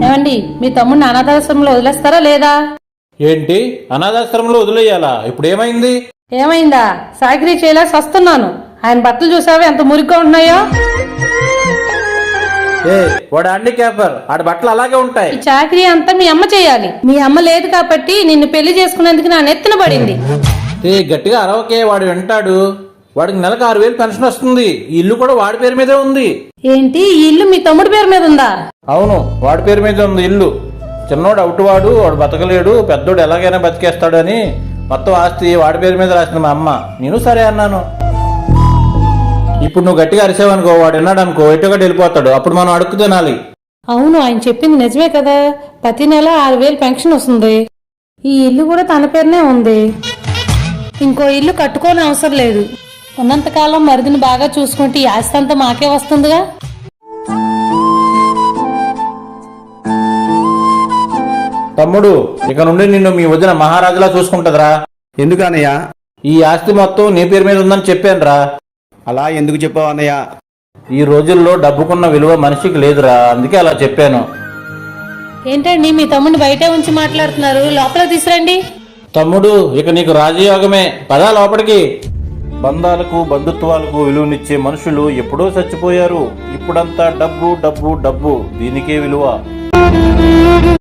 ఏమండి, మీ తమ్ముడిని అనాథాశ్రమంలో వదిలేస్తారా లేదా? ఏంటి, అనాథాశ్రమంలో వదిలేయాలా? ఇప్పుడు ఏమైంది? ఏమైందా? సాకిరీ చేయలేక వస్తున్నాను. ఆయన బట్టలు చూసావా ఎంత మురిగ్గా ఉన్నాయో? వాడు హ్యాండిక్యాపర్, ఆడ బట్టలు అలాగే ఉంటాయి. ఈ చాకరీ అంతా మీ అమ్మ చేయాలి. మీ అమ్మ లేదు కాబట్టి నిన్ను పెళ్లి చేసుకునేందుకు నా నెత్తిన పడింది. గట్టిగా అరవకే, వాడు వింటాడు. వాడికి నెలకు 6,000 పెన్షన్ వస్తుంది. ఈ ఇల్లు కూడా వాడి పేరు మీదే ఉంది. ఏంటి, ఈ ఇల్లు మీ తమ్ముడి పేరు మీద ఉందా? అవును, వాడి పేరు మీద ఉంది ఇల్లు. చిన్నోడు అవుటువాడు, వాడు బతకలేడు, పెద్దోడు ఎలాగైనా బతికేస్తాడని మొత్తం ఆస్తి వాడి పేరు మీద రాసింది మా అమ్మ. నేను సరే అన్నాను. ఇప్పుడు నువ్వు గట్టిగా అరిసావనుకో, వాడు విన్నాడు అనుకో, ఎటుగట్టు వెళ్ళిపోతాడు. అప్పుడు మనం అడుక్కు తినాలి. అవును, ఆయన చెప్పింది నిజమే కదా. ప్రతి నెల 6,000 పెన్షన్ వస్తుంది. ఈ ఇల్లు కూడా తన పేరునే ఉంది. ఇంకో ఇల్లు కట్టుకోని అవసరం లేదు. ఉన్నంతకాలం మరిదిని బాగా చూసుకుంటే ఈ ఆస్తి అంతా మాకే వస్తుందిగా. తమ్ముడు, ఇక నుండి నిన్ను మీ వదిన మహారాజులా చూసుకుంటదిరా. ఎందుకన్నయ్య? ఈ ఆస్తి మొత్తం నీ పేరు మీద ఉందని చెప్పానురా. అలా ఎందుకు చెప్పావు అన్నయ్య? ఈ రోజుల్లో డబ్బుకున్న విలువ మనిషికి లేదురా, అందుకే అలా చెప్పాను. ఏంటండి, మీ తమ్ముడిని బయటే ఉంచి మాట్లాడుతున్నారు? లోపల తీసురండి. తమ్ముడు, ఇక నీకు రాజయోగమే. పదా లోపలికి. బంధాలకు బంధుత్వాలకు విలువనిచ్చే మనుషులు ఎప్పుడో చచ్చిపోయారు. ఇప్పుడంతా డబ్బు డబ్బు డబ్బు, దీనికే విలువ.